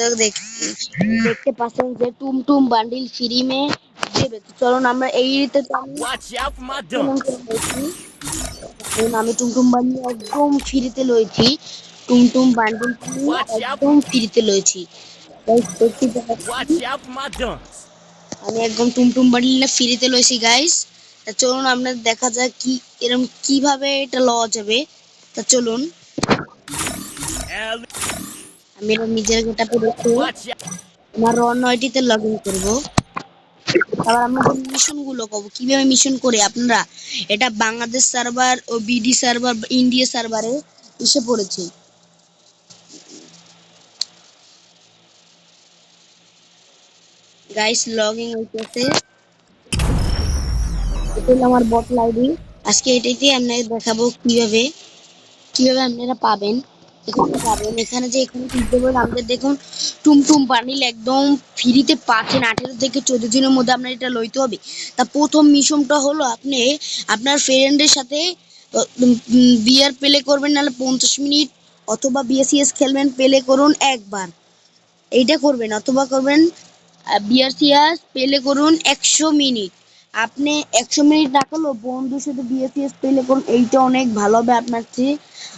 তো দেখতে পাচ্ছেন যে টুমটুম বান্ডিল ফ্রি মে দেবে। তো চলুন আমরা এই রীতে তো আমি Watch out for my payment dunks. করে নিয়েছি। এখন আমি টুমটুম বান্ডিল একদম ফ্রিতে লইছি। টুমটুম বান্ডিল Watch out একদম ফ্রিতে লইছি। গাইস দেখতে পাচ্ছেন Watch out for my dunks. আমি একদম টুমটুম বান্ডিল ফ্রিতে লইছি গাইস। তা চলুন আমরা দেখা যাক কি এরকম কিভাবে এটা লওয়া যাবে। তা চলুন Alley. আমি এটা নিজের গেটআপে রেখে Watch out. আমার রন9তে লগ ইন করবো। আবার আপনাদের মিশন গুলো কব কিভাবে মিশন করে আপনারা এটা বাংলাদেশ সার্ভার ও বিডি সার্ভার ইন্ডিয়া সার্ভারে এসে পড়েছে। গাইস লগইন হইতেছে, এটা হলো আমার বট আইডি। আজকে এটাইতে আপনাদের দেখাবো কিভাবে কিভাবে আপনারা পাবেন। এখানে পাবেন এখানে যে এখানে ক্লিক করবেন আমাদের দেখুন টুমটুম বান্ডিল একদম ফ্রিতে পাচ্ছেন 18 থেকে 14 দিনের মধ্যে আপনার এটা লইতে হবে। তা প্রথম মিশনটা হলো আপনি আপনার ফ্রেন্ডের সাথে বিয়ার প্লে করবেন নাহলে 50 মিনিট অথবা বিএসিএস খেলবেন প্লে করুন একবার এইটা করবেন অথবা করবেন বিআরসিএস প্লে করুন 100 মিনিট। আপনি 100 মিনিট না করলেও বন্ধুর সাথে বিএসিএস প্লে করুন, এইটা অনেক ভালো হবে আপনার চেয়ে।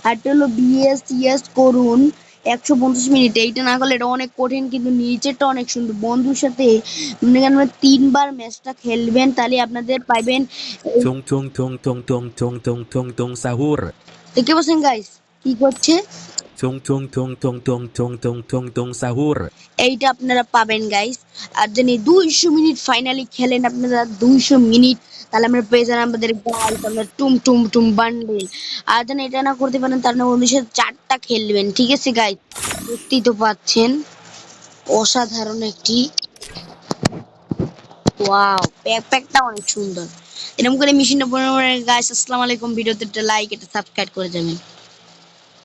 আর এটা হলো বিএসিএস করুন 150 মিনিট, এইটা না করলে এটা অনেক কঠিন কিন্তু নিচেরটা অনেক সুন্দর। বন্ধুর সাথে মনে করেন 3 বার ম্যাচটা খেলবেন তাহলে আপনাদের পাইবেন। Tung tung tung tung tung tung tung tung tung sahur. দেখতে পাচ্ছেন গাইস কি করছে, Tung tung tung tung tung tung tung tung tung sahur. এইটা আপনারা পাবেন গাইস। আর যদি 200 মিনিট ফাইনালি খেলেন আপনারা 200 মিনিট তাহলে আমরা পেয়ে যাবেন আমাদের গাইস আমরা টুম টুম টুম বান্ডেল। আর যদি এটা না করতে পারেন তাহলে বন্ধুর সাথে 4টা খেলবেন, ঠিক আছে গাইস? দেখতেই তো পাচ্ছেন অসাধারণ একটি ওয়াও প্যাকটা অনেক সুন্দর। এরকম করে মেশিনটা গাইস। আসসালামু আলাইকুম, ভিডিওতে একটা লাইক একটা সাবস্ক্রাইব করে যাবেন।